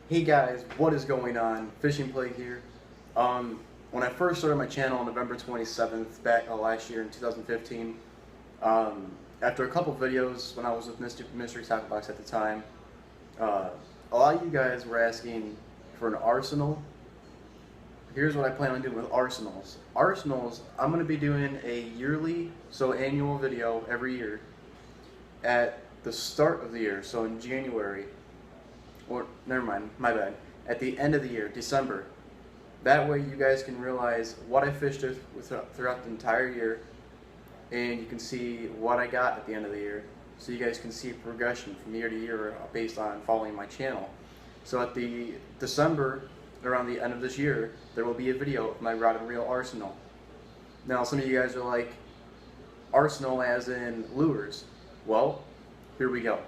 Hey guys, what is going on? Fishing Plague here. When I first started my channel on November 27th, back last year in 2015, after a couple videos when I was with Mystery Tackle Box at the time, a lot of you guys were asking for an arsenal. Here's what I plan on doing with arsenals. Arsenals, I'm going to be doing a yearly, so annual video every year at the start of the year, so in January. Or, never mind, my bad. At the end of the year, December. That way you guys can realize what I fished throughout the entire year, and you can see what I got at the end of the year. So you guys can see progression from year to year based on following my channel. So at the December, around the end of this year, there will be a video of my rod and reel arsenal. Now some of you guys are like, arsenal as in lures. Well, here we go.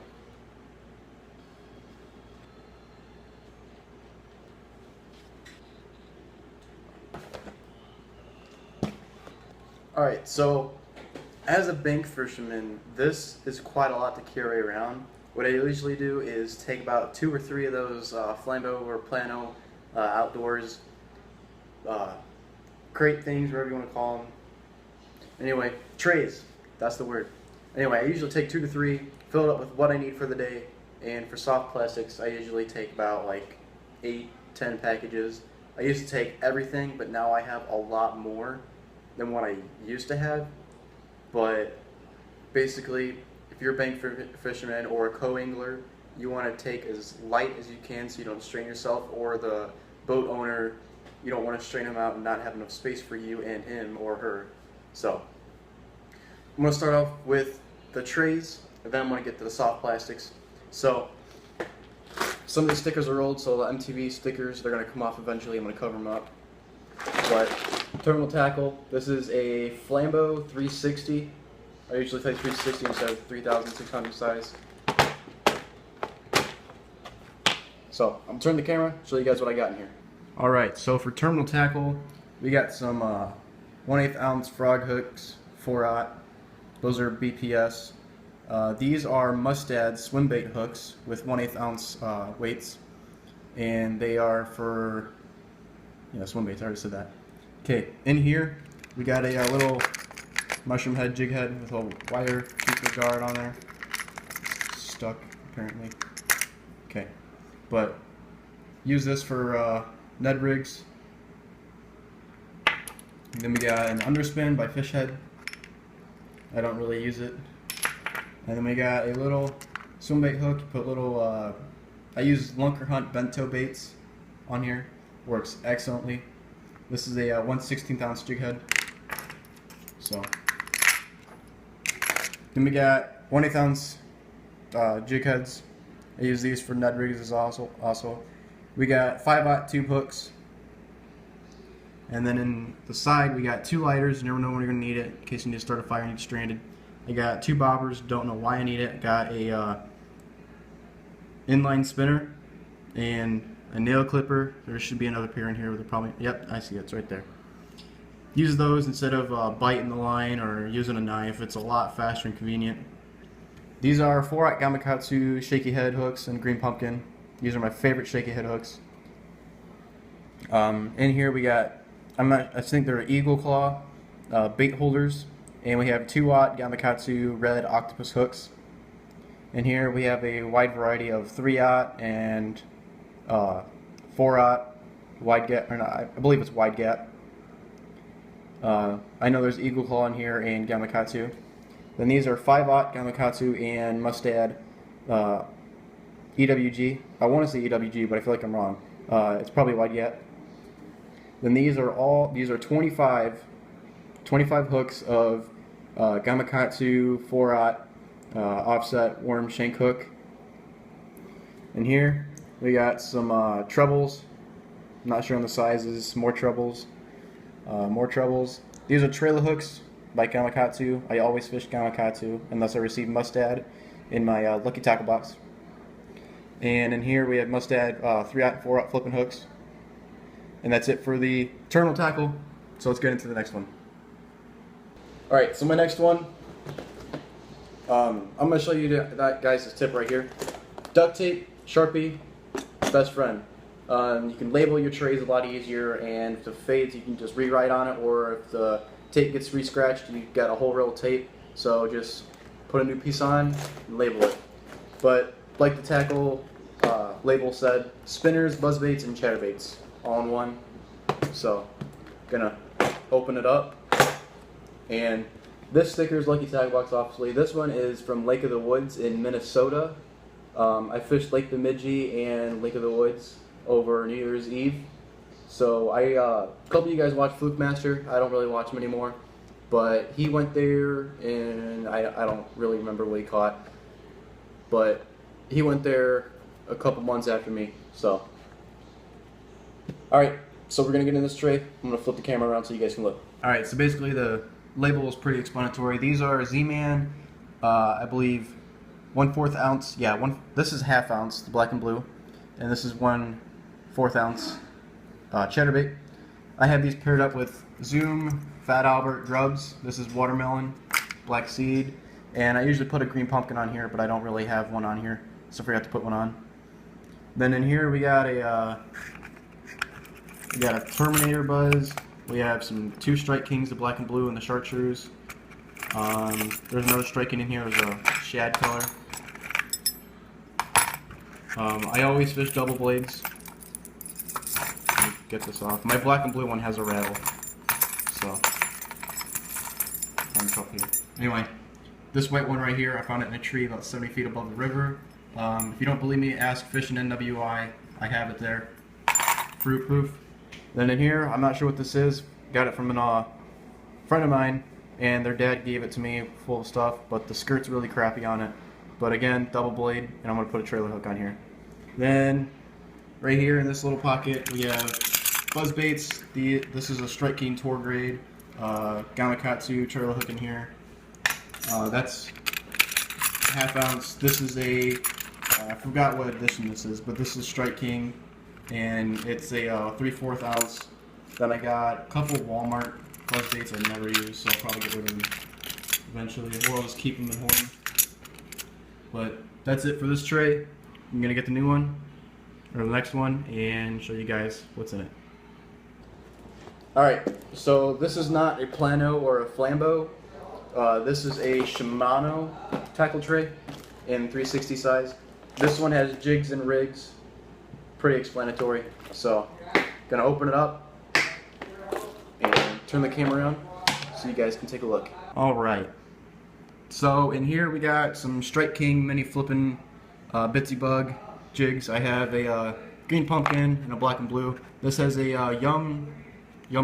Alright, so as a bank fisherman, this is quite a lot to carry around. What I usually do is take about 2 or 3 of those Flambeau or Plano outdoors crate things, whatever you want to call them. Anyway, trays, that's the word. Anyway, I usually take 2 to 3, fill it up with what I need for the day, and for soft plastics, I usually take about like 8, 10 packages. I used to take everything, but now I have a lot more than what I used to have. But basically, if you're a bank fisherman or a co-angler, you want to take as light as you can so you don't strain yourself, or the boat owner, you don't want to strain him out and not have enough space for you and him or her. So I'm going to start off with the trays, and then I'm going to get to the soft plastics. So some of the stickers are old, so the MTV stickers, they're going to come off eventually. I'm going to cover them up. But terminal tackle, this is a Flambeau 360. I usually take 360 instead of 3600 size. So I'm turning the camera, show you guys what I got in here. Alright, so for terminal tackle, we got some 1/8 ounce frog hooks, 4/0. Those are BPS. These are Mustad swim bait hooks with 1/8 ounce weights, and they are for swim baits. I already said that. Okay, in here we got a little mushroom head jig head with a wire keeper guard on there. Stuck apparently. Okay, but use this for Ned rigs. And then we got an underspin by Fish Head. I don't really use it. And then we got a little swim bait hook. You put little, I use Lunker Hunt bento baits on here. Works excellently. This is a 1/16 ounce jig head. So then we got 1/8 ounce jig heads. I use these for Ned rigs as also. We got 5/0 tube hooks. And then in the side we got 2 lighters. You never know when you're going to need it in case you need to start a fire and you get stranded. I got 2 bobbers. Don't know why I need it. Got a inline spinner and a nail clipper. There should be another pair in here with probably. Yep, I see it. It's right there. Use those instead of biting the line or using a knife. It's a lot faster and convenient. These are 4/0 Gamakatsu shaky head hooks and green pumpkin. These are my favorite shaky head hooks. In here we got, I think they're Eagle Claw bait holders, and we have 2/0 Gamakatsu red octopus hooks. In here we have a wide variety of 3/0 and 4/0 wide gap, or not, I believe it's wide gap. I know there's Eagle Claw in here and Gamakatsu. Then these are 5/0 Gamakatsu and Mustad EWG. I want to say EWG, but I feel like I'm wrong. It's probably wide gap. Then these are 25 hooks of Gamakatsu 4/0 offset worm shank hook. In here we got some trebles. I'm not sure on the sizes. More trebles. More trebles. These are trailer hooks by Gamakatsu. I always fish Gamakatsu unless I receive Mustad in my Lucky Tackle Box. And in here we have Mustad 3/0 and 4/0 flipping hooks. And that's it for the terminal tackle. So let's get into the next one. Alright, so my next one, I'm going to show you that guys' tip right here. Duct tape, Sharpie, best friend. You can label your trays a lot easier, and if the fades, you can just rewrite on it, or if the tape gets re-scratched, you've got a whole roll of tape, so just put a new piece on and label it. But like the tackle label said, spinners, buzzbaits, and chatterbaits all in one. So gonna open it up, and this sticker is Lucky Tackle Box, obviously. This one is from Lake of the Woods in Minnesota. I fished Lake Bemidji and Lake of the Woods over New Year's Eve. So a couple of you guys watch Fluke Master. I don't really watch him anymore, but he went there, and I don't really remember what he caught, but he went there a couple months after me. So, all right. So we're gonna get in this tray. I'm gonna flip the camera around so you guys can look. All right. So basically the label is pretty explanatory. These are Z-Man, I believe, 1/4 ounce. Yeah, this is ½ ounce, the black and blue, and this is 1/4 ounce chatterbait. I have these paired up with Zoom, Fat Albert, Grubs. This is watermelon, black seed, and I usually put a green pumpkin on here, but I don't really have one on here, so I forgot to put one on. Then in here we got a Terminator Buzz. We have some 2 Strike Kings, the black and blue, and the chartreuse. There's another Strike King in here. There's a shad color. I always fish double blades. Let me get this off. My black and blue one has a rattle, so on top here. Anyway, this white one right here, I found it in a tree about 70 feet above the river. If you don't believe me, ask Fishing NWI. I have it there, fruit proof. Then in here, I'm not sure what this is. Got it from a friend of mine, and their dad gave it to me full of stuff, but the skirt's really crappy on it. But again, double blade, and I'm going to put a trailer hook on here. Then, right here in this little pocket, we have buzz baits. This is a Strike King Tour grade Gamakatsu trailer hook in here. That's ½ ounce. This is I forgot what edition this is, but this is Strike King, and it's a 3/4 ounce. Then I got a couple Walmart buzz baits I never use, so I'll probably get rid of them eventually, or I'll just keep them and hold them. But that's it for this tray. I'm gonna get the new one, or the next one, and show you guys what's in it. Alright, so this is not a Plano or a Flambeau. This is a Shimano tackle tray in 360 size. This one has jigs and rigs. Pretty explanatory. So, gonna open it up and turn the camera around so you guys can take a look. Alright. So in here we got some Strike King mini flipping Bitsy Bug jigs. I have a green pumpkin and a black and blue. This has a Yum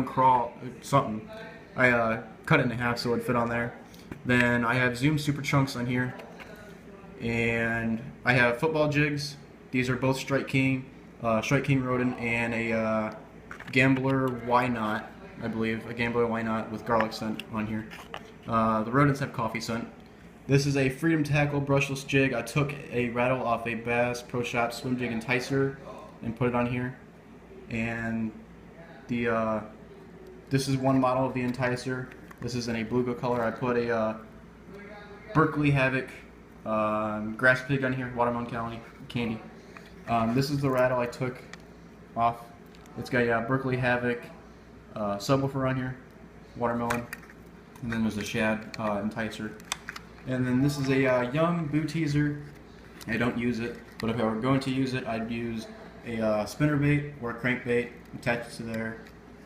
Crawl something. I cut it in half so it would fit on there. Then I have Zoom Super Chunks on here, and I have football jigs. These are both Strike King Rodent, and a Gambler Why Not, I believe, a Gambler Why Not with garlic scent on here. The rodents have coffee scent. This is a Freedom Tackle brushless jig. I took a rattle off a Bass Pro Shop swim jig enticer and put it on here. And this is one model of the enticer. This is in a bluegill color. I put a Berkeley Havoc grass pig on here, watermelon candy. This is the rattle I took off. It's got Berkeley Havoc subwoofer on here, watermelon, and then there's a shad enticer. And then this is a young boo teaser. I don't use it, but if I were going to use it, I'd use a spinnerbait or a crankbait attached to there.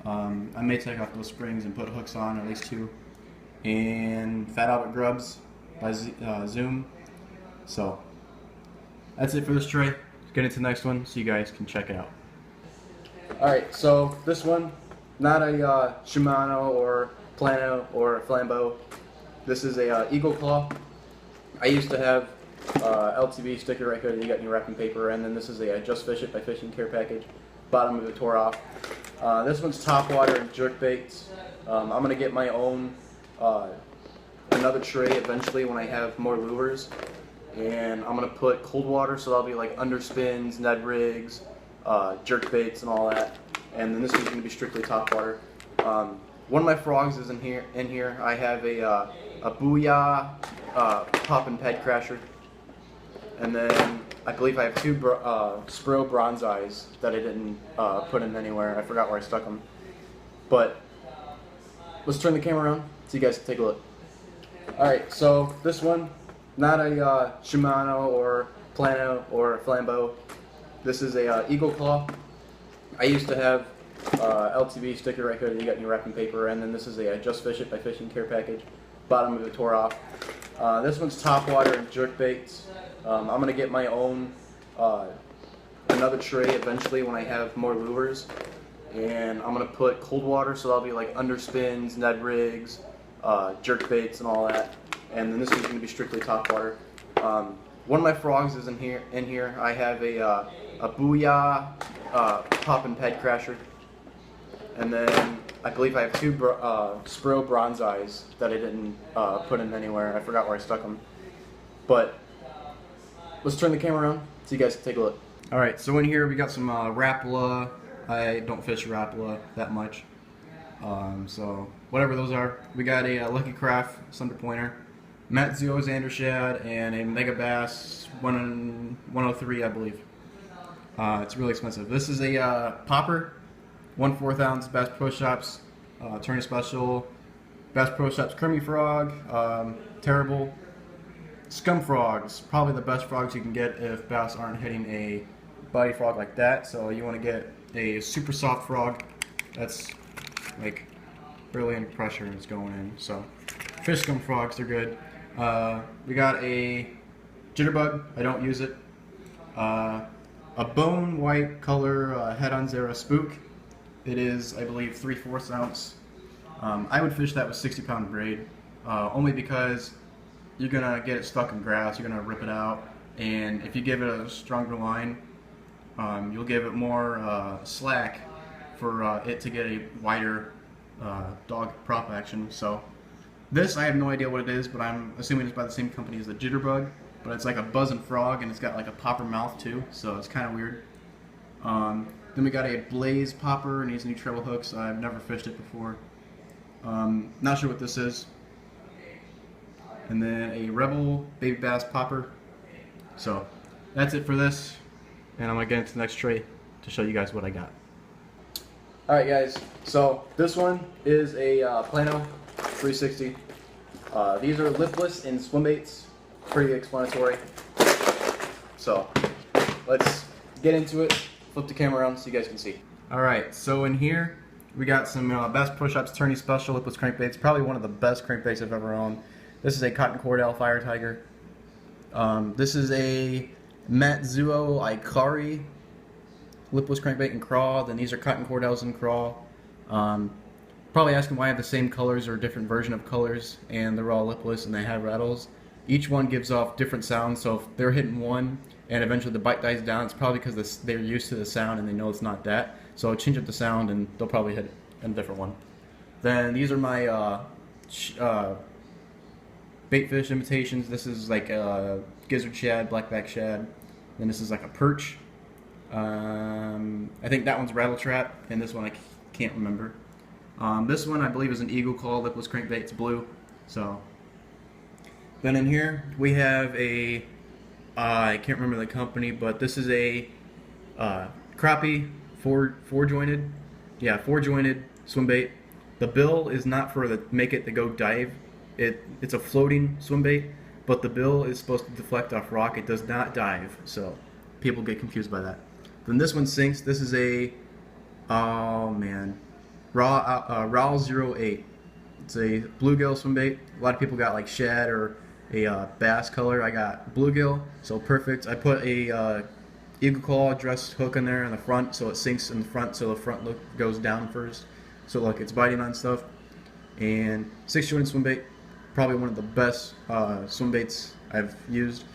I may take off those springs and put hooks on, at least 2. And Fat Albert Grubs by Zoom. So that's it for this tray. Let's get into the next one so you guys can check it out. Alright, so this one, not a Shimano or Plano or Flambeau. This is a Eagle Claw. I used to have LTV sticker right here that you got in your wrapping paper, and then this is a Just Fish It by Fishing Care package. Bottom of it tore off. This one's topwater and jerkbaits. I'm going to get my own, another tray eventually when I have more lures. And I'm going to put cold water, so that'll be like underspins, Ned rigs, jerkbaits and all that. And then this one's going to be strictly topwater. One of my frogs is in here. I have a Booyah Pop and Ped Crasher. And then I believe I have two Spro bronze eyes that I didn't put in anywhere. I forgot where I stuck them. But let's turn the camera around so you guys can take a look. Alright, so this one, not a Shimano or Plano or Flambeau. This is a Eagle Claw. I used to have LTV sticker right here that you got in your wrapping paper, and then this is a Just Fish It by Fishing Care package. Bottom of it tore off. This one's Topwater and jerk baits. I'm gonna get my own another tray eventually when I have more lures, and I'm gonna put cold water, so that'll be like underspins, Ned rigs, jerk baits, and all that. And then this one's gonna be strictly Topwater. One of my frogs is in here. I have a Booyah pop and ped crasher, and then I believe I have two Spro bronze eyes that I didn't put in anywhere. I forgot where I stuck them. But let's turn the camera around so you guys can take a look. Alright, so in here we got some Rapala. I don't fish Rapala that much. So whatever those are. We got a Lucky Craft Thunder Pointer, Matsuo Xander Shad, and a Mega Bass 103, I believe. It's really expensive. This is a popper, 1/4 ounce Bass Pro Shops, Tourney Special, Bass Pro Shops Creamy Frog, terrible. Scum frogs, probably the best frogs you can get if bass aren't hitting a body frog like that. So you want to get a super soft frog that's like barely any pressure and it's going in. So fish scum frogs, they're good. We got a jitterbug, I don't use it. A bone white color head-on Zara spook. It is, I believe, 3/4 ounce. I would fish that with 60-pound braid, only because you're gonna get it stuck in grass, you're gonna rip it out, and if you give it a stronger line, you'll give it more slack for it to get a wider dog prop action. So this, I have no idea what it is, but I'm assuming it's by the same company as the jitterbug, but it's like a buzzing frog and it's got like a popper mouth too, so it's kind of weird. Then we got a Blaze popper and these new treble hooks. I've never fished it before. Not sure what this is. And then a Rebel Baby Bass popper. So that's it for this, and I'm gonna get into the next tray to show you guys what I got. Alright guys, so this one is a Plano 360. These are lipless and swim baits. Pretty explanatory. So let's get into it. Flip the camera around so you guys can see. Alright, so in here we got some Bass Pro Shops Tourney Special lipless crankbaits. Probably one of the best crankbaits I've ever owned. This is a Cotton Cordell Fire Tiger. This is a Matsuo Ikari lipless crankbait and craw. Then these are Cotton Cordells and craw. Probably asking why I have the same colors or different version of colors, and they're all lipless and they have rattles. Each one gives off different sounds, so if they're hitting one and eventually the bite dies down, it's probably because they're used to the sound and they know it's not that. So change up the sound and they'll probably hit a different one. Then these are my bait fish imitations. This is like a gizzard shad, blackback shad. Then this is like a perch. I think that one's rattle trap, and this one I can't remember. This one I believe is an Eagle Claw lipless crankbait. It's blue. So then in here we have a I can't remember the company, but this is a crappie four jointed swim bait. The bill is not for the make it to go dive. It's a floating swim bait, but the bill is supposed to deflect off rock. It does not dive, so people get confused by that. Then this one sinks. This is a Rawl 08. It's a bluegill swim bait. A lot of people got like shad or a bass color. I got bluegill, so perfect. I put a Eagle Claw dress hook in there in the front, so it sinks in the front, so the front look goes down first. So look, it's biting on stuff. And 6-jointed swim bait, probably one of the best swim baits I've used.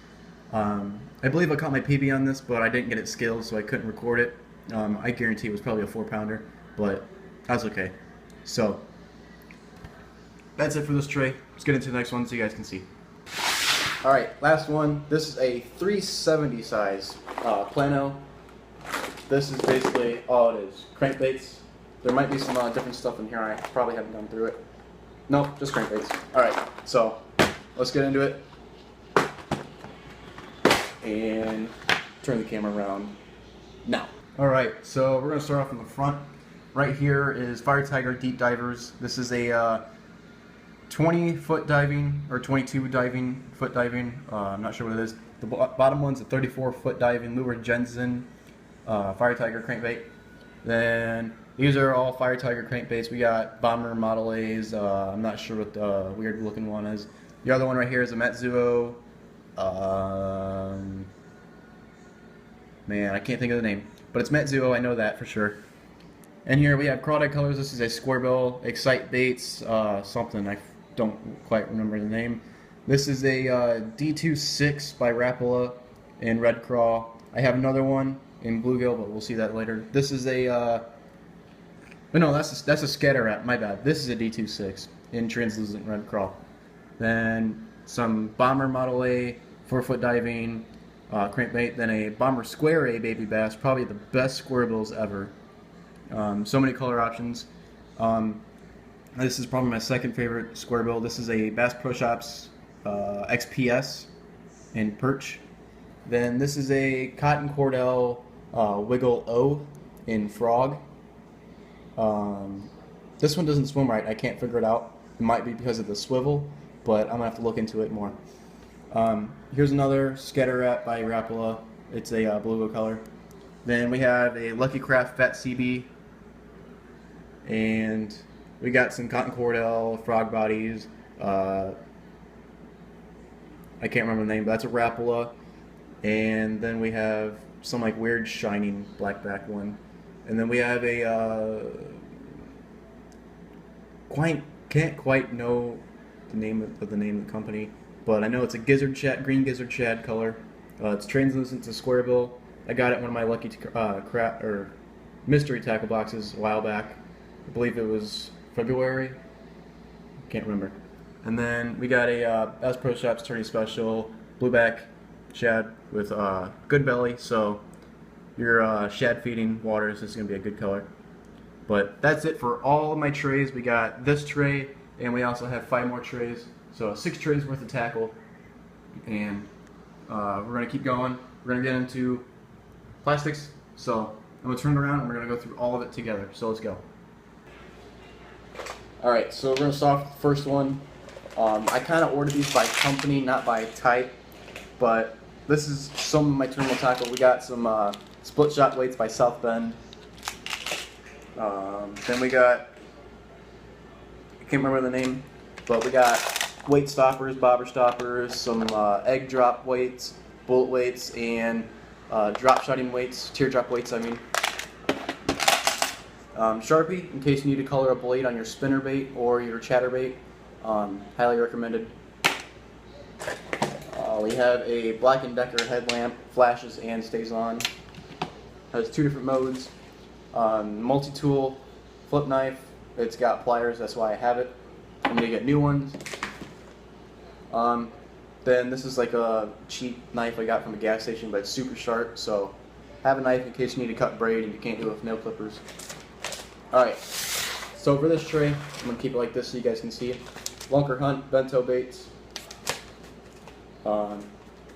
I believe I caught my PB on this, but I didn't get it scaled, so I couldn't record it. I guarantee it was probably a 4-pounder, but that's okay. So that's it for this tray. Let's get into the next one so you guys can see. Alright, last one. This is a 370 size Plano. This is basically all it is. Crankbaits. There might be some different stuff in here. I probably haven't gone through it. Nope, just crankbaits. Alright, so let's get into it. and turn the camera around now. Alright, so we're going to start off in the front. Right here is Fire Tiger Deep Divers. This is a 20-foot diving, or 22 diving, foot diving. I'm not sure what it is. The bottom one's a 34-foot diving Lure Jensen Fire Tiger crankbait. Then these are all Fire Tiger crankbaits. We got Bomber Model A's. I'm not sure what the weird looking one is. The other one right here is a Metsuo. Man, I can't think of the name, but it's Metsuo. I know that for sure. And here we have Crawdad Colors. This is a Square Excite Baits, something. I don't quite remember the name. This is a D26 by Rapala in Red Craw. I have another one in Bluegill, but we'll see that later. This is a, no, that's a Scatter Rat, my bad. This is a D26 in Translucent Red Craw. Then some Bomber Model A, 4-foot diving crankbait. Then a Bomber Square A Baby Bass, probably the best square bills ever. So many color options. This is probably my second favorite square bill. This is a Bass Pro Shops XPS in Perch. Then this is a Cotton Cordell Wiggle O in Frog. This one doesn't swim right. I can't figure it out. It might be because of the swivel, but I'm gonna have to look into it more. Here's another Scatter Rat by Rapala. It's a bluegill color. Then we have a Lucky Craft Fat CB, and we got some Cotton Cordell frog bodies. I can't remember the name, but that's a Rapala. And then we have some like weird shining blackback one. And then we have a can't quite know the name of the company, but I know it's a gizzard shad, green gizzard shad color. It's translucent, it's a square bill. I got it in one of my lucky mystery tackle boxes a while back. I believe it was February. Can't remember. And then we got a Bass Pro Shops Tourney Special blueback shad with good belly. So your shad feeding waters is going to be a good color. But that's it for all of my trays. We got this tray, and we also have 5 more trays. So 6 trays worth of tackle. And we're going to keep going. We're going to get into plastics. So I'm going to turn it around and we're going to go through all of it together. So let's go. Alright, so we're going to start off with the first one. I kind of ordered these by company, not by type. But this is some of my terminal tackle. We got some split shot weights by South Bend. Then we got, I can't remember the name, but we got weight stoppers, bobber stoppers, some egg drop weights, bullet weights, and drop shotting weights, teardrop weights I mean. Sharpie, in case you need to color a blade on your spinnerbait or your chatterbait. Highly recommended. We have a Black & Decker headlamp, flashes and stays on. Has 2 different modes. Multi-tool flip knife. It's got pliers, that's why I have it. I'm gonna get new ones. Then this is like a cheap knife I got from a gas station, but it's super sharp, so have a knife in case you need to cut braid and you can't do it with nail clippers. Alright, so for this tray, I'm going to keep it like this so you guys can see it. Lunker Hunt, bento baits,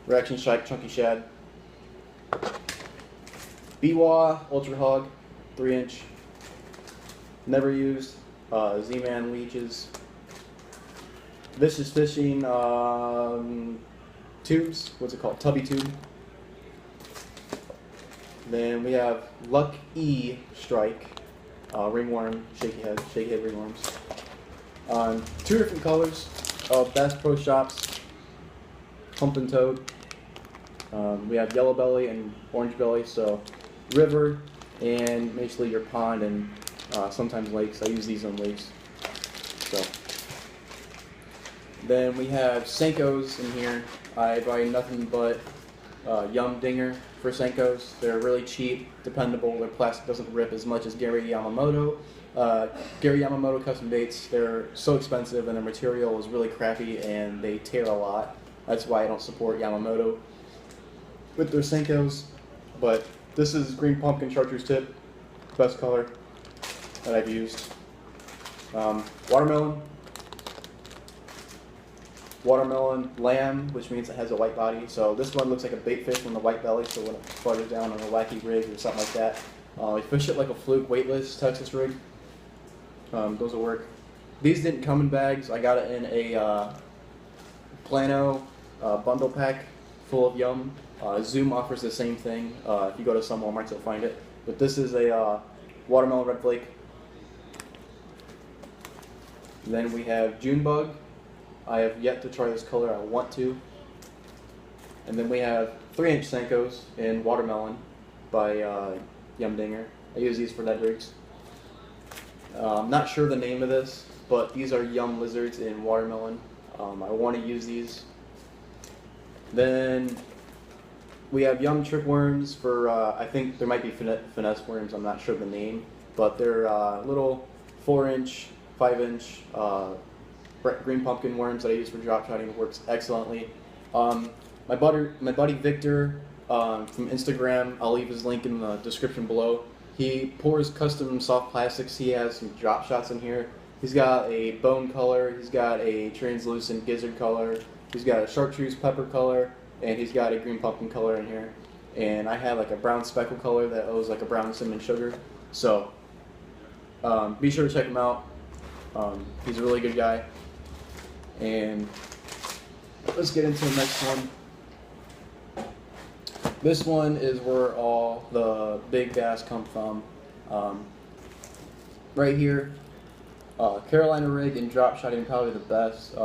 Reaction Strike, chunky shad, Biwa, Ultra Hog, 3-inch, never used, Z-Man leeches. This is fishing tubes, what's it called, tubby tube. Then we have Luck E Strike, ringworm, shaky head ringworms. 2 different colors of Bass Pro Shops Humpin' Toad. We have yellow belly and orange belly, so river and basically your pond and sometimes lakes. I use these on lakes. So then we have Senkos in here. I buy nothing but Yum Dinger for Senkos. They're really cheap, dependable. Their plastic doesn't rip as much as Gary Yamamoto. Gary Yamamoto custom baits, they're so expensive and their material is really crappy and they tear a lot. That's why I don't support Yamamoto with their Senkos. But this is green pumpkin chartreuse tip, best color that I've used. Watermelon, watermelon lamb, which means it has a white body. So this one looks like a bait fish with a white belly, so when it flutters down on a wacky rig or something like that. We fish it like a fluke weightless Texas rig. Those will work. These didn't come in bags. I got it in a Plano bundle pack full of Yum. Zoom offers the same thing. If you go to some Walmarts, you'll find it. But this is a watermelon red flake. Then we have Junebug. I have yet to try this color. I want to. And then we have 3-inch Senkos in watermelon by Yumdinger. I use these for lead rigs. I'm not sure the name of this, but these are Yum lizards in watermelon. I want to use these. Then we have Yum trick worms for, I think there might be finesse worms, I'm not sure of the name, but they're little 4-inch, 5-inch green pumpkin worms that I use for drop shotting. It works excellently. My buddy Victor from Instagram, I'll leave his link in the description below. He pours custom soft plastics. He has some drop shots in here. He's got a bone color, he's got a translucent gizzard color, he's got a chartreuse pepper color, and he's got a green pumpkin color in here. And I have like a brown speckle color that owes like a brown cinnamon sugar. So be sure to check him out. He's a really good guy. And let's get into the next one. This one is where all the big bass come from. Right here, Carolina rig and drop shotting probably the best.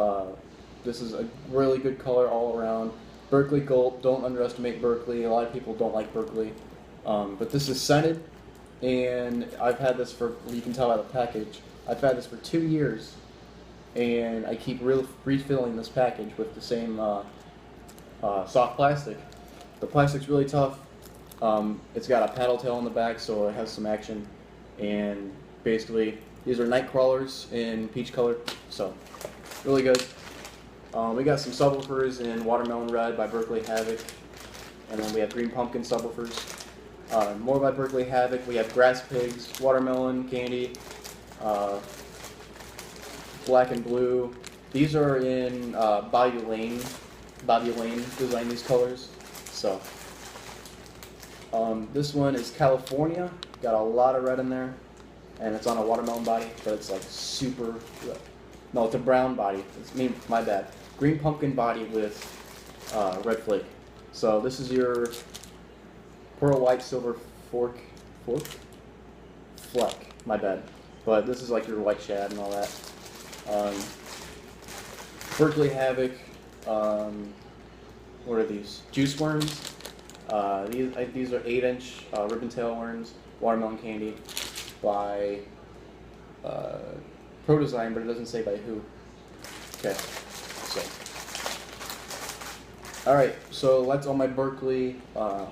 This is a really good color all around. Berkeley Gulp, don't underestimate Berkeley. A lot of people don't like Berkeley. But this is scented, and I've had this for, you can tell by the package, I've had this for 2 years, and I keep refilling this package with the same soft plastic. The plastic's really tough. It's got a paddle tail on the back, so it has some action. And basically, these are night crawlers in peach color, so really good. We got some subwoofers in watermelon red by Berkeley Havoc, and then we have green pumpkin subwoofers. More by Berkeley Havoc. We have grass pigs, watermelon candy, black and blue. These are in Bobby Lane. Bobby Lane designed these colors. So this one is California. Got a lot of red in there, and it's on a watermelon body, but it's like super red. No, it's a brown body. It's my bad. Green pumpkin body with red flake. So this is your pearl white silver fleck. My bad. But this is like your white shad and all that. Berkeley Havoc. What are these? Juice worms. These are 8-inch ribbon tail worms. Watermelon candy by Pro Design, but it doesn't say by who. Okay. So. Alright, so that's all my Berkeley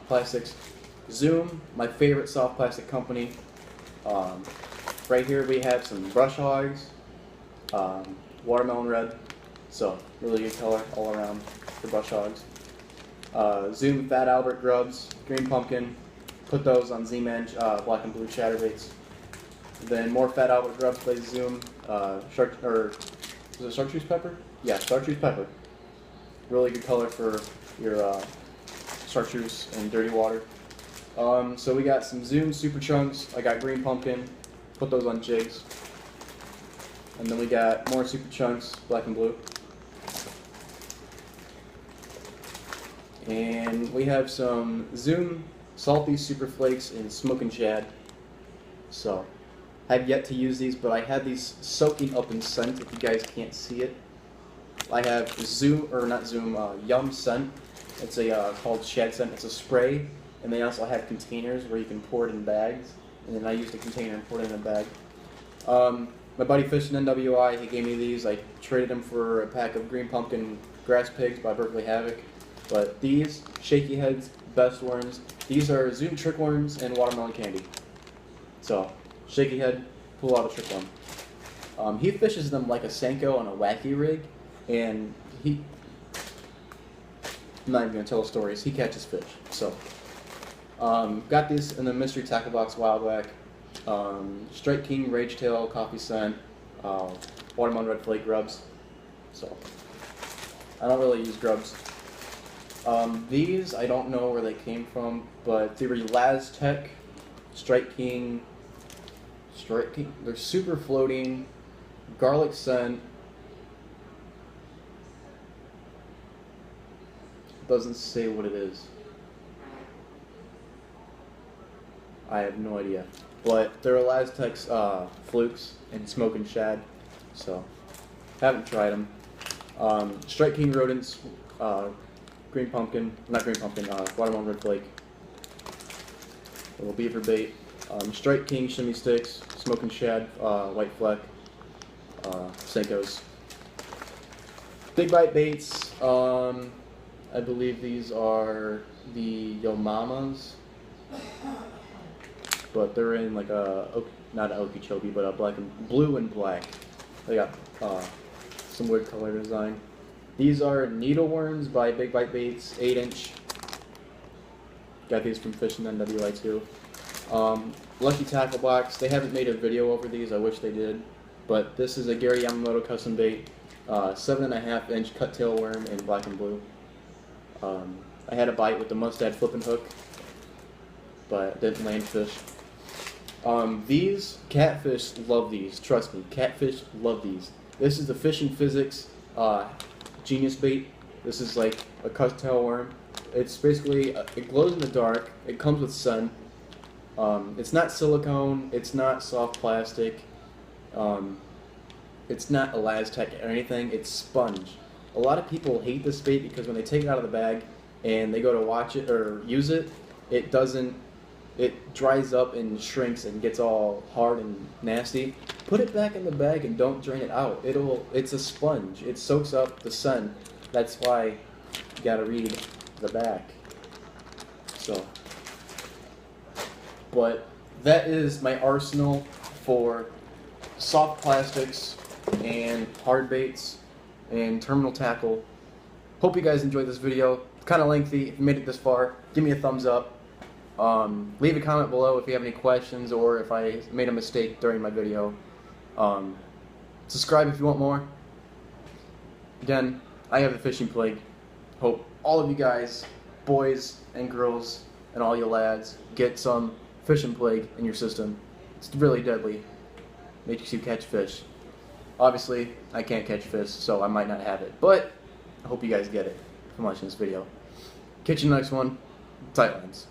plastics. Zoom, my favorite soft plastic company. Right here we have some brush hogs, watermelon red, so really good color all around for brush hogs. Zoom Fat Albert grubs, green pumpkin, put those on Z-Man black and blue chatterbaits. Then more Fat Albert grubs by Zoom, is it chartreuse pepper? Yeah, chartreuse pepper. Really good color for your chartreuse and dirty water. So we got some Zoom Super Chunks. I got green pumpkin. Put those on jigs. And then we got more Super Chunks, black and blue. And we have some Zoom Salty Super Flakes in Smokin' Shad. So, I've yet to use these, but I had these soaking up in scent, if you guys can't see it. I have Yum Scent. It's a called Shad Scent. It's a spray, and they also have containers where you can pour it in bags. And then I used a container and poured it in a bag. My buddy Fish in NWI, he gave me these. I traded them for a pack of green pumpkin grass pigs by Berkeley Havoc. But these, Shaky Heads, best worms. These are Zoom trick worms and watermelon candy. So, Shaky Head, pull out a trick worm. He fishes them like a Senko on a wacky rig, and I'm not even going to tell stories. He catches fish. So, got these in the mystery tackle box a while back. Strike King Rage Tail Coffee Scent, watermelon red flake grubs. So, I don't really use grubs. These, I don't know where they came from, but they were Laztec, Strike King, they're super floating, garlic scent. Doesn't say what it is. I have no idea. But they're Laztec's flukes and smoking shad, so haven't tried them. Strike King rodents, green pumpkin, not green pumpkin, watermelon red flake, little beaver bait, Strike King shimmy sticks, smoking shad, white fleck, Senkos. Big bite baits, I believe these are the Yomamas, but they're in like not an Okeechobee, but a blue and black. They got some weird color design. These are needleworms by Big Bite Baits, 8-inch. Got these from Fishing NWI too. Lucky Tackle Box. They haven't made a video over these. I wish they did. But this is a Gary Yamamoto custom bait, 7.5-inch cut tail worm in black and blue. I had a bite with the Mustad flipping hook, but didn't land fish. These catfish love these. Trust me, catfish love these. This is the Fishing Physics Genius bait. This is like a cut tail worm. It's basically it glows in the dark. It comes with sun. It's not silicone. It's not soft plastic. It's not Elastec or anything. It's sponge. A lot of people hate this bait because when they take it out of the bag and they go to watch it or use it, it doesn't. It dries up and shrinks and gets all hard and nasty. Put it back in the bag and don't drain it out. It's a sponge. It soaks up the sun. That's why you gotta read the back. So, but that is my arsenal for soft plastics and hard baits and terminal tackle. Hope you guys enjoyed this video. It's kind of lengthy. If you made it this far, give me a thumbs up. Leave a comment below if you have any questions or if I made a mistake during my video. Subscribe if you want more. Again, I have the fishing plague. Hope all of you guys, boys and girls, and all you lads, get some fishing plague in your system. It's really deadly. Makes you catch fish. Obviously, I can't catch fish, so I might not have it. But I hope you guys get it from watching this video. Catch you in the next one. Tight lines.